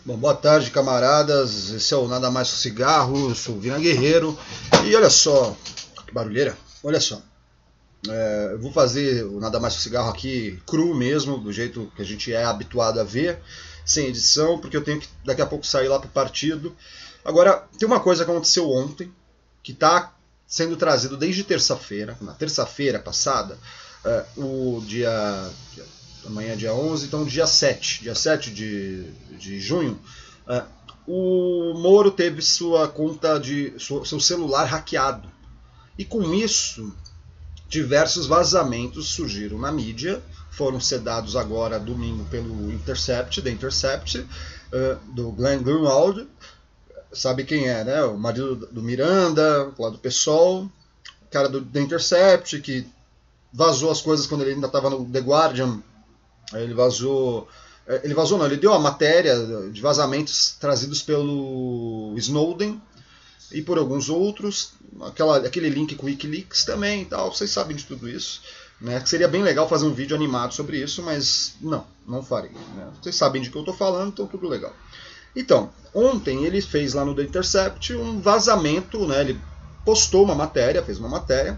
Bom, boa tarde, camaradas. Esse é o Nada Mais que Cigarro. Eu sou o Vina Guerreiro. E olha só, que barulheira. Olha só. Eu vou fazer o Nada Mais que Cigarro aqui cru mesmo, do jeito que a gente é habituado a ver, sem edição, porque eu tenho que daqui a pouco sair lá pro partido. Agora, tem uma coisa que aconteceu ontem, que está sendo trazido desde terça-feira. Na terça-feira passada, amanhã é dia 11, então dia 7 de junho, o Moro teve sua conta seu celular hackeado. E com isso, diversos vazamentos surgiram na mídia, foram sedados agora domingo pelo Intercept, do Glenn Greenwald, sabe quem é, né? O marido do Miranda, lá do PSOL, cara do Intercept, que vazou as coisas quando ele ainda estava no The Guardian. Ele deu a matéria de vazamentos trazidos pelo Snowden e por alguns outros, aquele link com o Wikileaks também e tal, vocês sabem de tudo isso, né? Que seria bem legal fazer um vídeo animado sobre isso, mas não farei, né? Vocês sabem de que eu estou falando, então tudo legal. Então, ontem ele fez lá no The Intercept um vazamento, né? Ele postou uma matéria, fez uma matéria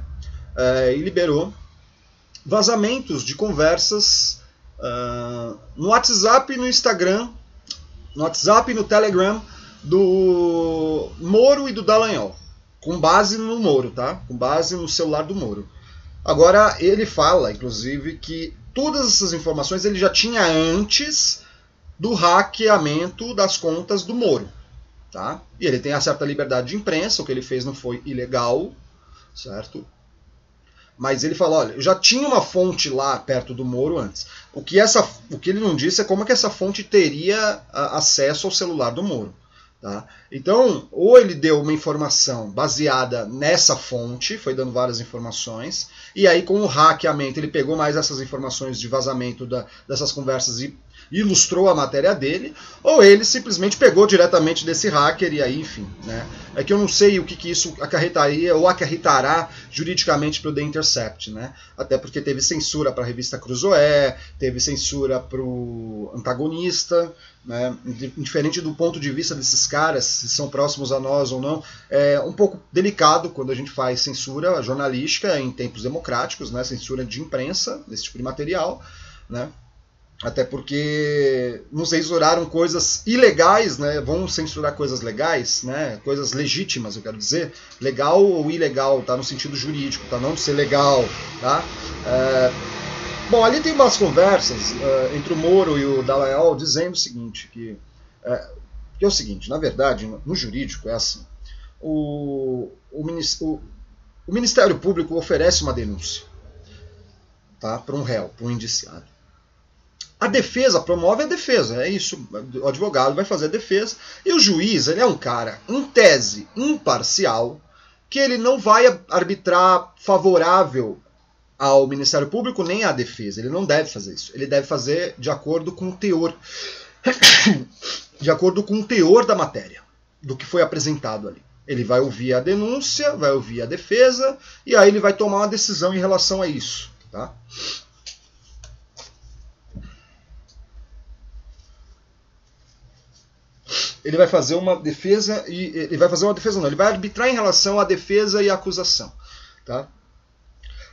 e liberou vazamentos de conversas no WhatsApp, no Instagram, no WhatsApp e no Telegram do Moro e do Dallagnol, com base no Moro, tá? Com base no celular do Moro. Agora, ele fala, inclusive, que todas essas informações ele já tinha antes do hackeamento das contas do Moro, tá? E ele tem a certa liberdade de imprensa, o que ele fez não foi ilegal, certo? Mas ele falou, olha, eu já tinha uma fonte lá perto do Moro antes. O que ele não disse é como é que essa fonte teria acesso ao celular do Moro. Tá? Então, ou ele deu uma informação baseada nessa fonte, foi dando várias informações, e aí com o hackeamento ele pegou mais essas informações de vazamento dessas conversas e ilustrou a matéria dele, ou ele simplesmente pegou diretamente desse hacker e aí, enfim, né? É que eu não sei o que isso acarretaria ou acarretará juridicamente para o The Intercept, né? Até porque teve censura para a revista Cruzoé, teve censura para o Antagonista, né? Diferente do ponto de vista desses caras, se são próximos a nós ou não, é um pouco delicado quando a gente faz censura jornalística em tempos democráticos, né? Censura de imprensa, desse tipo de material, né? Até porque nos censuraram coisas ilegais, né? Vão censurar coisas legais, né? Coisas legítimas, eu quero dizer. Legal ou ilegal, tá? No sentido jurídico, tá? Não de ser legal, tá? Bom, ali tem umas conversas entre o Moro e o Dallagnol dizendo o seguinte, que é o seguinte, na verdade, no jurídico é assim. O Ministério Público oferece uma denúncia, tá? Para um réu, para um indiciado. A defesa promove a defesa, é isso. O advogado vai fazer a defesa e o juiz, ele é um cara, em tese, imparcial, que ele não vai arbitrar favorável ao Ministério Público nem à defesa. Ele não deve fazer isso. Ele deve fazer de acordo com o teor, de acordo com o teor da matéria, do que foi apresentado ali. Ele vai ouvir a denúncia, vai ouvir a defesa e aí ele vai tomar uma decisão em relação a isso, tá? Ele vai fazer uma defesa ele vai arbitrar em relação à defesa e à acusação, tá?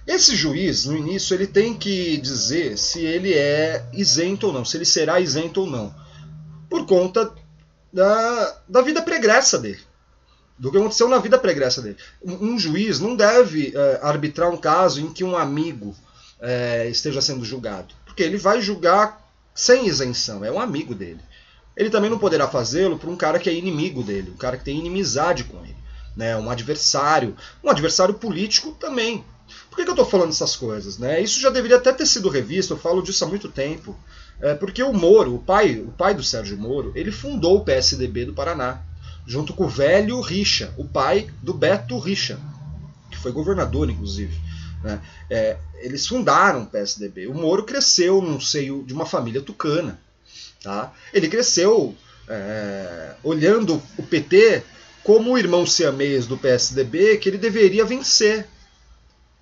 Esse juiz, no início, ele tem que dizer se ele é isento ou não, se ele será isento ou não, por conta da vida pregressa dele, do que aconteceu na vida pregressa dele. Um juiz não deve arbitrar um caso em que um amigo esteja sendo julgado, porque ele vai julgar sem isenção, é um amigo dele. Ele também não poderá fazê-lo por um cara que é inimigo dele, um cara que tem inimizade com ele, né? Um adversário político também. Por que eu estou falando essas coisas, né? Isso já deveria até ter sido revisto, eu falo disso há muito tempo. Porque o Moro, o pai do Sérgio Moro, ele fundou o PSDB do Paraná, junto com o velho Richa, o pai do Beto Richa, que foi governador, inclusive, né? Eles fundaram o PSDB. O Moro cresceu no seio de uma família tucana. Tá? Ele cresceu olhando o PT como o irmão siamês do PSDB que ele deveria vencer.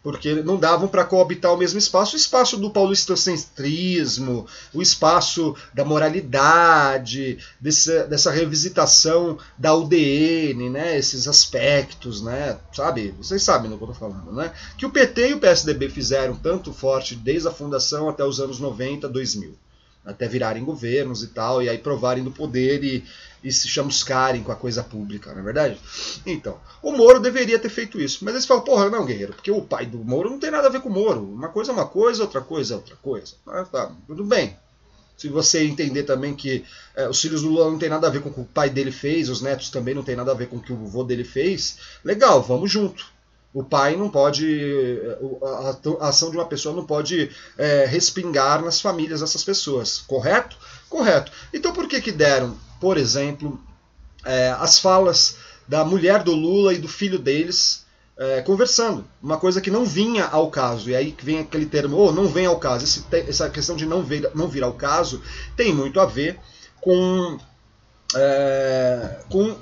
porque não davam para coabitar o mesmo espaço, o espaço do paulistocentrismo, o espaço da moralidade, dessa revisitação da UDN, né, esses aspectos, né, sabe? Vocês sabem do que eu estou falando, né? Que o PT e o PSDB fizeram tanto forte desde a fundação até os anos 90, 2000, até virarem governos e tal, e aí provarem do poder e se chamuscarem com a coisa pública, não é verdade? Então, o Moro deveria ter feito isso. Mas eles falam, porra, não, guerreiro, porque o pai do Moro não tem nada a ver com o Moro. Uma coisa é uma coisa, outra coisa é outra coisa. Ah, tá, tudo bem. Se você entender também que os filhos do Lula não tem nada a ver com o que o pai dele fez, os netos também não tem nada a ver com o que o avô dele fez, legal, vamos junto. O pai não pode, a ação de uma pessoa não pode respingar nas famílias dessas pessoas, correto? Correto. Então por que deram, por exemplo, as falas da mulher do Lula e do filho deles conversando? Uma coisa que não vinha ao caso, e aí que vem aquele termo, não vem ao caso. Essa questão de não vir ao caso tem muito a ver com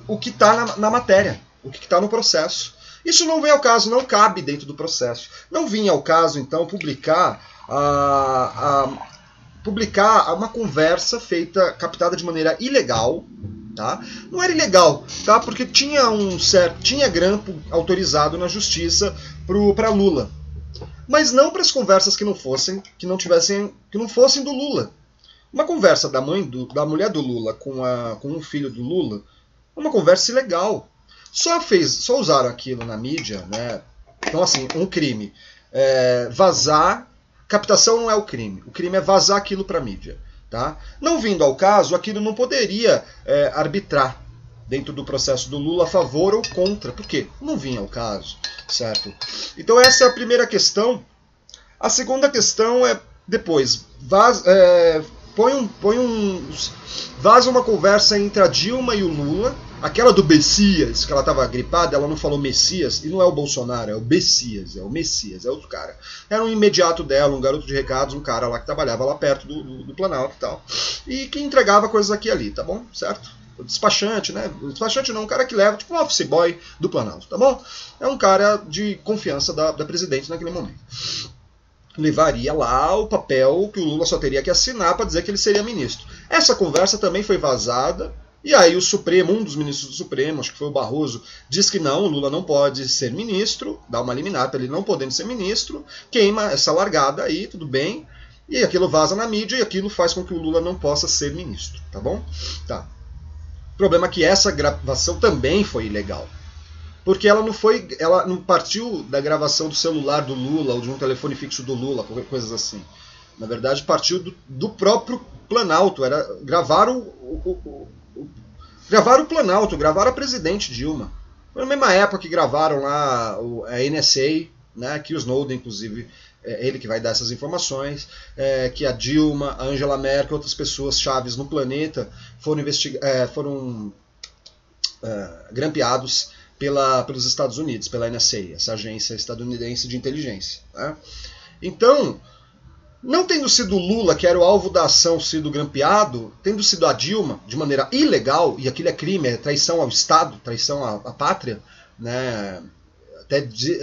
o que está na matéria, o que está no processo. Isso não vem ao caso, não cabe dentro do processo. Não vinha ao caso, então, publicar uma conversa captada de maneira ilegal, tá? Não era ilegal, tá? Porque tinha grampo autorizado na justiça para Lula. Mas não para as conversas que não fossem do Lula. Uma conversa da mulher do Lula com o filho do Lula, uma conversa ilegal. Só usaram aquilo na mídia, né? Então, assim, um crime. Vazar. Captação não é o crime é vazar aquilo para a mídia. Tá? Não vindo ao caso, aquilo não poderia arbitrar dentro do processo do Lula a favor ou contra. Por quê? Não vinha ao caso, certo? Então essa é a primeira questão. A segunda questão é depois. Vaza uma conversa entre a Dilma e o Lula. Aquela do Messias, que ela estava gripada, ela não falou Messias, e não é o Bolsonaro, é o Messias, é outro cara. Era um imediato dela, um garoto de recados, um cara lá que trabalhava lá perto do Planalto e tal. E que entregava coisas aqui e ali, tá bom? Certo? O despachante, né? O despachante não, um cara que leva, tipo um office boy do Planalto, tá bom? É um cara de confiança da presidente naquele momento. Levaria lá o papel que o Lula só teria que assinar para dizer que ele seria ministro. Essa conversa também foi vazada. E aí o Supremo, um dos ministros do Supremo, acho que foi o Barroso, diz que não, o Lula não pode ser ministro, dá uma liminar para ele não podendo ser ministro, queima essa largada aí, tudo bem, e aquilo vaza na mídia e aquilo faz com que o Lula não possa ser ministro, tá bom? Tá. O problema é que essa gravação também foi ilegal, porque ela não partiu da gravação do celular do Lula ou de um telefone fixo do Lula, qualquer coisa assim. Na verdade, partiu do próprio Planalto, gravaram o Planalto, gravaram a presidente Dilma. Foi na mesma época que gravaram lá a NSA, né, que o Snowden, inclusive, ele que vai dar essas informações, que a Dilma, a Angela Merkel, outras pessoas chaves no planeta foram grampeados pelos Estados Unidos, pela NSA, essa agência estadunidense de inteligência. Né? Então, não tendo sido o Lula, que era o alvo da ação, sido grampeado, tendo sido a Dilma, de maneira ilegal, e aquilo é crime, é traição ao Estado, traição à pátria, né? Até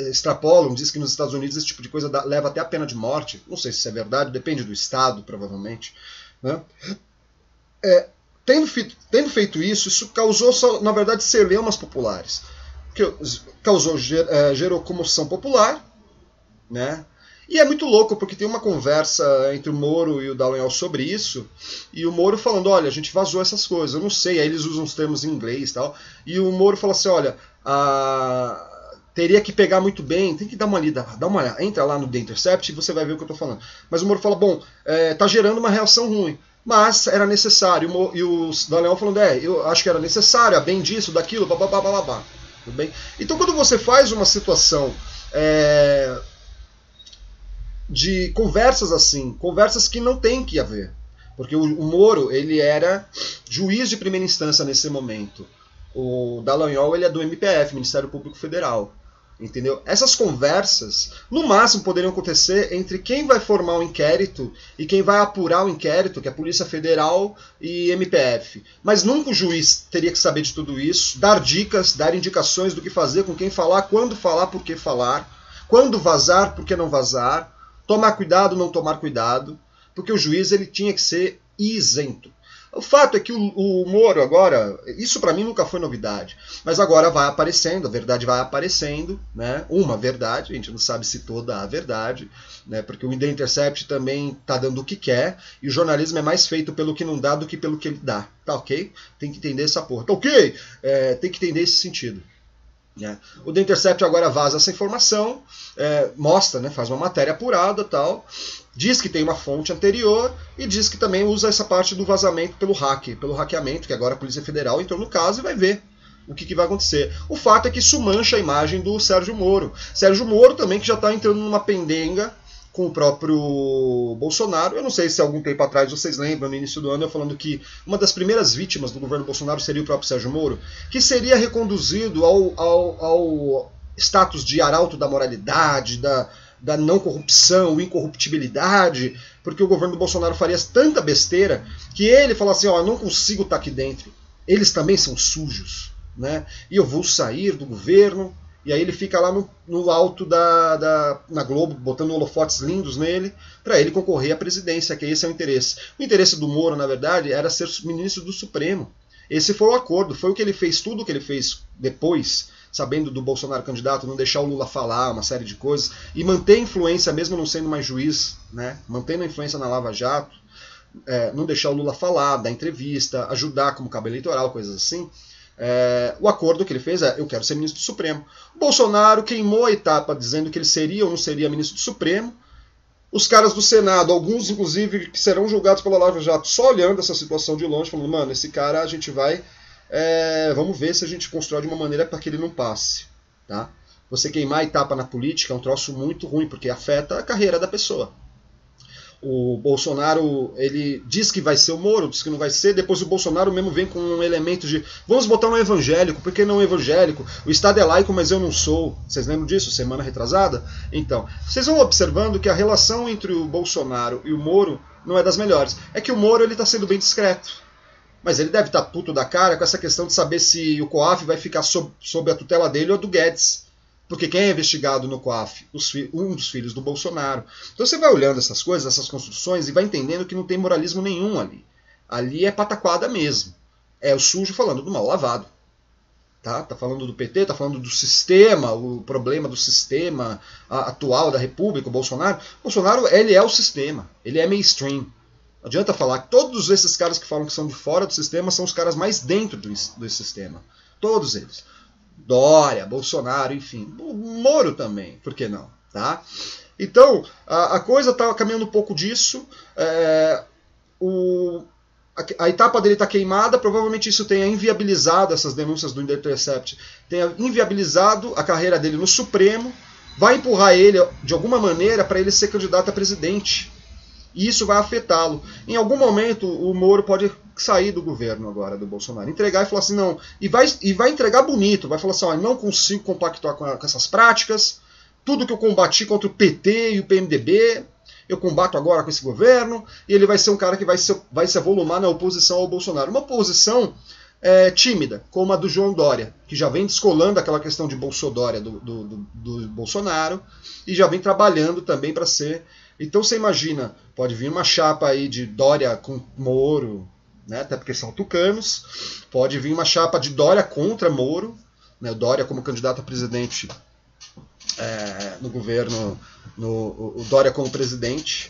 extrapolam, diz que nos Estados Unidos esse tipo de coisa leva até a pena de morte. Não sei se isso é verdade, depende do Estado, provavelmente. Né? Tendo feito isso causou, na verdade, celeumas populares. Gerou comoção popular, né? E é muito louco, porque tem uma conversa entre o Moro e o Dallagnol sobre isso, e o Moro falando, olha, a gente vazou essas coisas, eu não sei, aí eles usam os termos em inglês e tal, e o Moro fala assim, olha, teria que pegar muito bem, tem que dar uma olhada, entra lá no The Intercept e você vai ver o que eu estou falando. Mas o Moro fala, bom, tá gerando uma reação ruim, mas era necessário, e o Dallagnol falando, eu acho que era necessário, bem disso, daquilo, babá. Tudo bem? Então quando você faz uma situação de conversas assim, conversas que não tem que haver, porque o Moro, ele era juiz de primeira instância nesse momento, o Dallagnol, ele é do MPF, Ministério Público Federal, entendeu? Essas conversas, no máximo, poderiam acontecer entre quem vai formar o inquérito e quem vai apurar o inquérito, que é a Polícia Federal e MPF, mas nunca o juiz teria que saber de tudo isso, dar dicas, dar indicações do que fazer, com quem falar, quando falar, por que falar. quando vazar, por que não vazar, tomar cuidado, não tomar cuidado, porque o juiz ele tinha que ser isento. O fato é que o Moro agora, isso para mim nunca foi novidade, mas agora vai aparecendo, a verdade vai aparecendo, né? Uma verdade, a gente não sabe se toda a verdade, né? Porque o The Intercept também está dando o que quer, e o jornalismo é mais feito pelo que não dá do que pelo que ele dá, tá ok? Tem que entender essa porra, tá ok? Tem que entender esse sentido. O The Intercept agora vaza essa informação, mostra, né, faz uma matéria apurada tal, diz que tem uma fonte anterior e diz que também usa essa parte do vazamento pelo hackeamento, que agora a Polícia Federal entrou no caso e vai ver o que vai acontecer. O fato é que isso mancha a imagem do Sérgio Moro. Sérgio Moro também que já está entrando numa pendenga com o próprio Bolsonaro. Eu não sei se algum tempo atrás vocês lembram, no início do ano, eu falando que uma das primeiras vítimas do governo Bolsonaro seria o próprio Sérgio Moro, que seria reconduzido ao status de arauto da moralidade, da não corrupção, incorruptibilidade, porque o governo do Bolsonaro faria tanta besteira que ele fala assim, ó, eu não consigo estar aqui dentro, eles também são sujos, né? E eu vou sair do governo. E aí ele fica lá no alto na Globo, botando holofotes lindos nele, para ele concorrer à presidência, que esse é o interesse. O interesse do Moro, na verdade, era ser ministro do Supremo. Esse foi o acordo, foi o que ele fez, tudo o que ele fez depois, sabendo do Bolsonaro candidato, não deixar o Lula falar, uma série de coisas, e manter influência, mesmo não sendo mais juiz, né? Mantendo a influência na Lava Jato, não deixar o Lula falar, dar entrevista, ajudar como cabo eleitoral, coisas assim. O acordo que ele fez eu quero ser ministro do Supremo. O Bolsonaro queimou a etapa dizendo que ele seria ou não seria ministro do Supremo. Os caras do Senado, alguns inclusive que serão julgados pela Lava Jato, só olhando essa situação de longe, falando, mano, esse cara a gente vai, vamos ver se a gente constrói de uma maneira para que ele não passe, tá? Você queimar a etapa na política é um troço muito ruim, porque afeta a carreira da pessoa. O Bolsonaro, ele diz que vai ser o Moro, diz que não vai ser, depois o Bolsonaro mesmo vem com um elemento de vamos botar um evangélico, por que não evangélico? O Estado é laico, mas eu não sou. Vocês lembram disso, semana retrasada? Então, vocês vão observando que a relação entre o Bolsonaro e o Moro não é das melhores. É que o Moro ele está sendo bem discreto, mas ele deve estar puto da cara com essa questão de saber se o COAF vai ficar sob a tutela dele ou do Guedes. Porque quem é investigado no COAF? Um dos filhos do Bolsonaro. Então você vai olhando essas coisas, essas construções, e vai entendendo que não tem moralismo nenhum ali. Ali é pataquada mesmo. É o sujo falando do mal lavado. Tá falando do PT, tá falando do sistema, o problema do sistema atual da República, o Bolsonaro. O Bolsonaro, ele é o sistema. Ele é mainstream. Não adianta falar que todos esses caras que falam que são de fora do sistema são os caras mais dentro do sistema. Todos eles. Dória, Bolsonaro, enfim. O Moro também, por que não? Tá? Então, a coisa está caminhando um pouco disso. A etapa dele está queimada, provavelmente isso tenha inviabilizado essas denúncias do Intercept, tenha inviabilizado a carreira dele no Supremo, vai empurrar ele, de alguma maneira, para ele ser candidato a presidente. E isso vai afetá-lo. Em algum momento, o Moro pode sair do governo agora, do Bolsonaro. Entregar e falar assim, não... E vai entregar bonito. Vai falar assim, ó, não consigo compactuar com essas práticas. Tudo que eu combati contra o PT e o PMDB, eu combato agora com esse governo. E ele vai ser um cara que vai se avolumar na oposição ao Bolsonaro. Uma oposição tímida, como a do João Dória, que já vem descolando aquela questão de Bolsodória do Bolsonaro e já vem trabalhando também para ser... Então você imagina, pode vir uma chapa aí de Dória com Moro, né, até porque são tucanos, pode vir uma chapa de Dória contra Moro, né, o Dória como candidato a presidente no governo, o Dória como presidente,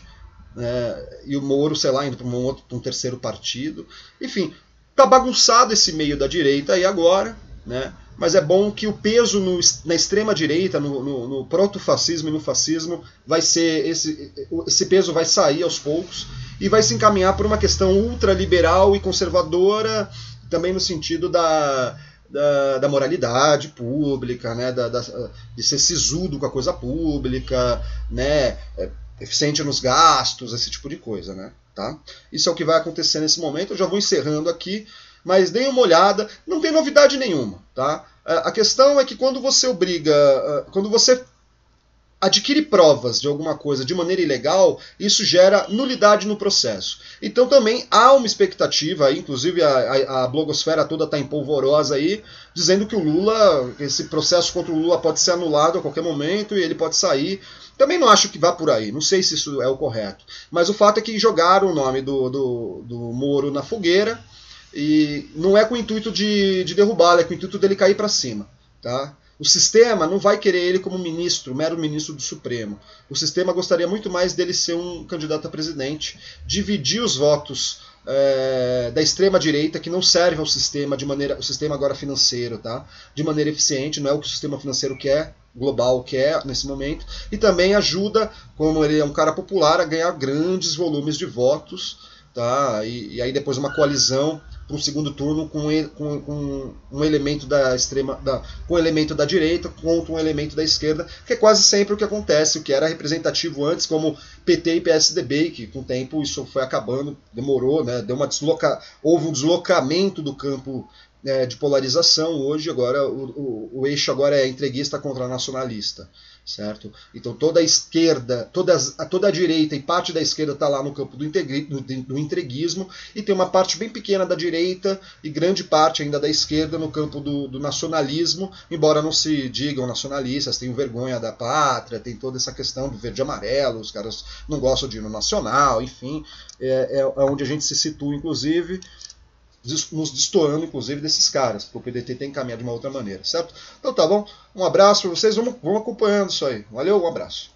e o Moro, sei lá, indo para um terceiro partido. Enfim, tá bagunçado esse meio da direita aí agora, né? Mas é bom que o peso na extrema-direita, no proto-fascismo e no fascismo, vai ser esse peso vai sair aos poucos e vai se encaminhar por uma questão ultraliberal e conservadora, também no sentido da moralidade pública, né, de ser sisudo com a coisa pública, né, eficiente nos gastos, esse tipo de coisa. Né, tá? Isso é o que vai acontecer nesse momento. Eu já vou encerrando aqui. Mas deem uma olhada, não tem novidade nenhuma. Tá? A questão é que quando você obriga, quando você adquire provas de alguma coisa de maneira ilegal, isso gera nulidade no processo. Então também há uma expectativa, inclusive a blogosfera toda está em polvorosa aí, dizendo que o Lula, esse processo contra o Lula pode ser anulado a qualquer momento e ele pode sair. Também não acho que vá por aí, não sei se isso é o correto. Mas o fato é que jogaram o nome do Moro na fogueira, e não é com o intuito de derrubá-lo, é com o intuito dele cair para cima. Tá? O sistema não vai querer ele como ministro, mero ministro do Supremo. O sistema gostaria muito mais dele ser um candidato a presidente, dividir os votos da extrema-direita, que não serve ao sistema, o sistema agora financeiro, tá? De maneira eficiente, não é o que o sistema financeiro quer, global quer nesse momento, e também ajuda, como ele é um cara popular, a ganhar grandes volumes de votos, tá? E aí depois uma coalizão para um segundo turno com um elemento com um elemento da direita contra um elemento da esquerda, que é quase sempre o que acontece, o que era representativo antes, como PT e PSDB, que com o tempo isso foi acabando, demorou, né, houve um deslocamento do campo de polarização. Hoje agora o eixo agora é entreguista contra nacionalista, certo? Então toda a esquerda, toda a direita e parte da esquerda está lá no campo do entreguismo, e tem uma parte bem pequena da direita e grande parte ainda da esquerda no campo do nacionalismo, embora não se digam nacionalistas, tenham vergonha da pátria, tem toda essa questão do verde e amarelo, os caras não gostam de hino nacional, enfim, é onde a gente se situa, inclusive, nos destoando, inclusive, desses caras, porque o PDT tem que caminhar de uma outra maneira, certo? Então tá bom, um abraço para vocês, vamos acompanhando isso aí. Valeu, um abraço.